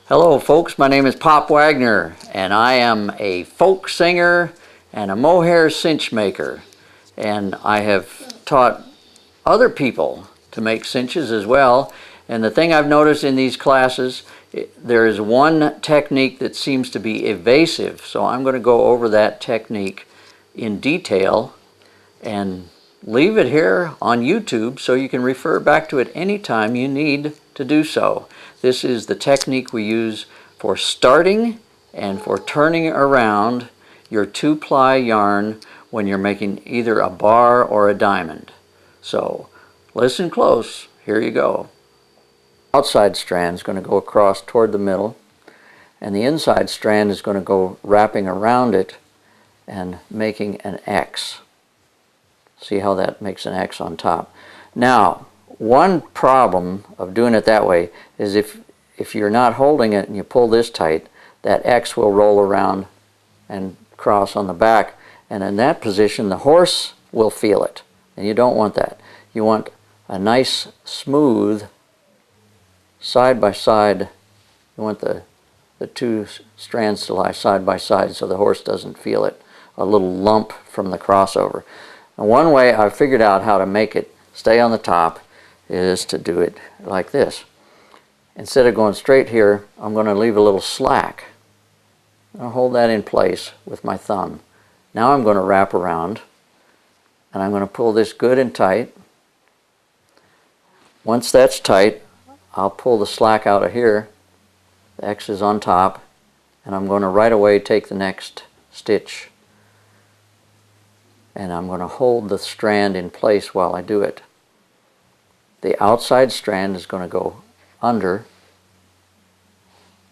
Hello folks, my name is Pop Wagner and I am a folk singer and a mohair cinch maker, and I have taught other people to make cinches as well. And the thing I've noticed in these classes, there is one technique that seems to be evasive, so I'm going to go over that technique in detail and leave it here on YouTube so you can refer back to it anytime you need to do so. This is the technique we use for starting and for turning around your 2-ply yarn when you're making either a bar or a diamond. So listen close, here you go. Outside strand is going to go across toward the middle, and the inside strand is going to go wrapping around it and making an X. See how that makes an X on top. Now, one problem of doing it that way is if you're not holding it and you pull this tight, that X will roll around and cross on the back, and in that position the horse will feel it, and you don't want that. You want a nice smooth side by side. You want the two strands to lie side by side so the horse doesn't feel it, a little lump from the crossover. And one way I've figured out how to make it stay on the top is to do it like this. Instead of going straight here, I'm going to leave a little slack. I'll hold that in place with my thumb. Now I'm going to wrap around, and I'm going to pull this good and tight. Once that's tight, I'll pull the slack out of here. The X is on top, and I'm going to right away take the next stitch, and I'm going to hold the strand in place while I do it. The outside strand is going to go under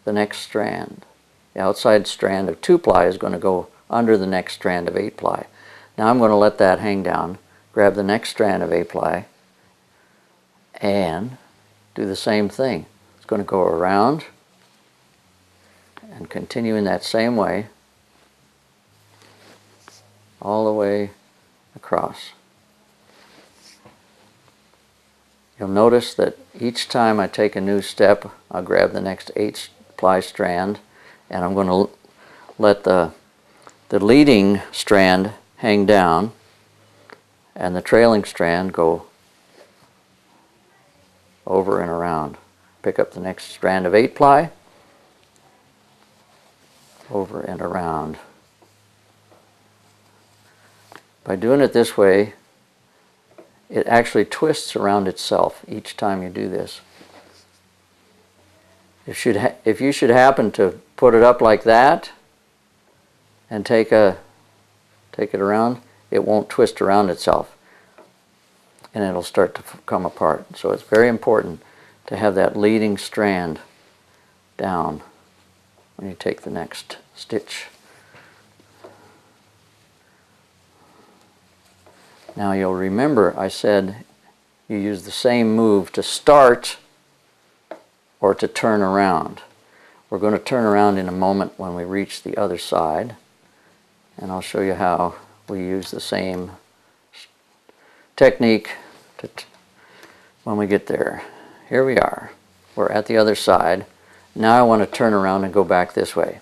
the next strand. The outside strand of 2-ply is going to go under the next strand of 8-ply. Now I'm going to let that hang down, grab the next strand of 8-ply, and do the same thing. It's going to go around and continue in that same way all the way across. You'll notice that each time I take a new step, I'll grab the next 8-ply strand, and I'm going to let the leading strand hang down and the trailing strand go over and around. Pick up the next strand of 8-ply, over and around. By doing it this way, it actually twists around itself each time you do this. If you should happen to put it up like that and take it around, it won't twist around itself, and it'll start to come apart. So it's very important to have that leading strand down when you take the next stitch. Now you'll remember I said you use the same move to start or to turn around. We're going to turn around in a moment when we reach the other side, and I'll show you how we use the same technique when we get there. Here we are. We're at the other side. Now I want to turn around and go back this way.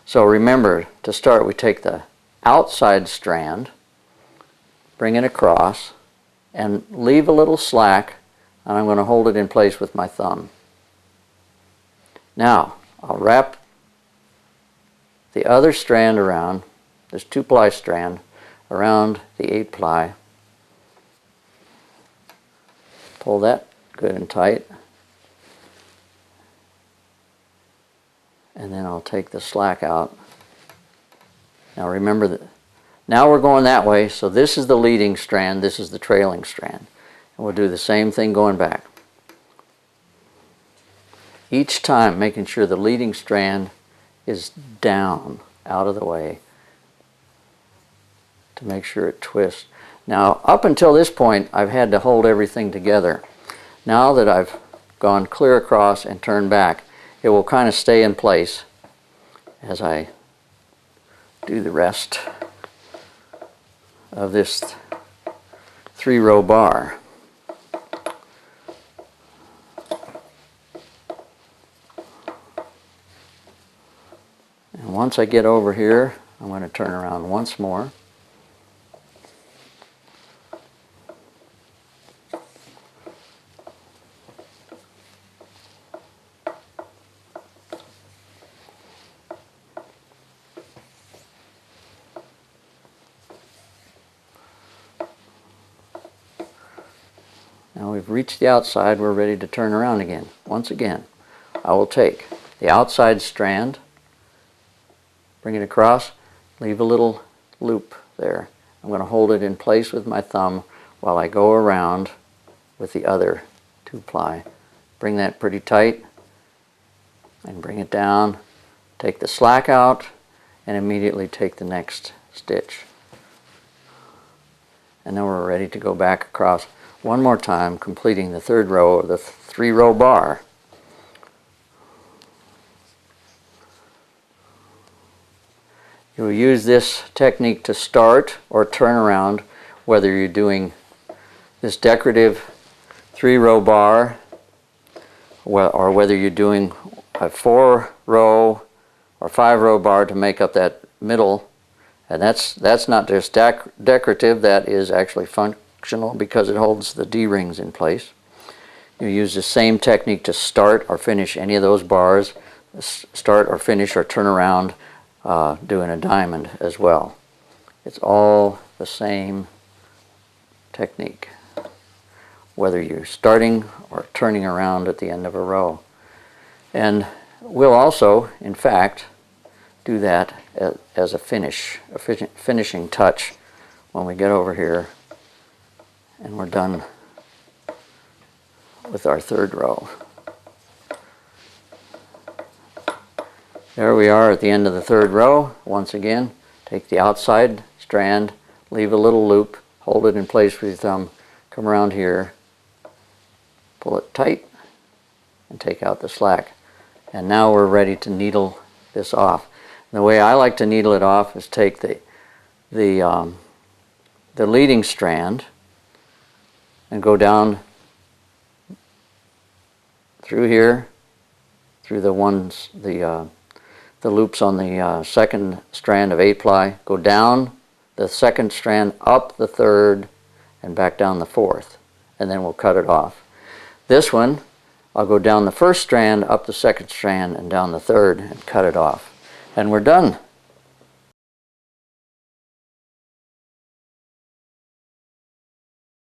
So remember, to start we take the outside strand, bring it across, and leave a little slack, and I'm going to hold it in place with my thumb. Now, I'll wrap the other strand around, this 2-ply strand, around the 8-ply. Pull that good and tight. And then I'll take the slack out. Now remember that now we're going that way, so this is the leading strand, this is the trailing strand. And we'll do the same thing going back. Each time making sure the leading strand is down, out of the way, to make sure it twists. Now up until this point I've had to hold everything together. Now that I've gone clear across and turned back, it will kind of stay in place as I do the rest of this 3-row bar. once I get over here, I'm going to turn around once more. Now we've reached the outside, we're ready to turn around again. Once again, I will take the outside strand, bring it across, leave a little loop there. I'm going to hold it in place with my thumb while I go around with the other 2-ply. Bring that pretty tight and bring it down. Take the slack out and immediately take the next stitch. And then we're ready to go back across one more time, completing the 3rd row of the 3-row bar. You'll use this technique to start or turn around, whether you're doing this decorative 3-row bar or whether you're doing a 4-row or 5-row bar to make up that middle. And that's not just decorative, that is actually functional because it holds the D-rings in place. You use the same technique to start or finish any of those bars, start or finish or turn around doing a diamond as well. It's all the same technique, whether you're starting or turning around at the end of a row. And we'll also, in fact, do that as a finishing touch when we get over here and we're done with our 3rd row. There we are at the end of the 3rd row. Once again, take the outside strand, leave a little loop, hold it in place with your thumb, come around here, pull it tight, and take out the slack. And now we're ready to needle this off. And the way I like to needle it off is take the leading strand and go down through here, through the loops on the 2nd strand of 8-ply, go down the 2nd strand, up the 3rd, and back down the 4th, and then we'll cut it off. This one, I'll go down the 1st strand, up the 2nd strand, and down the 3rd, and cut it off. And we're done.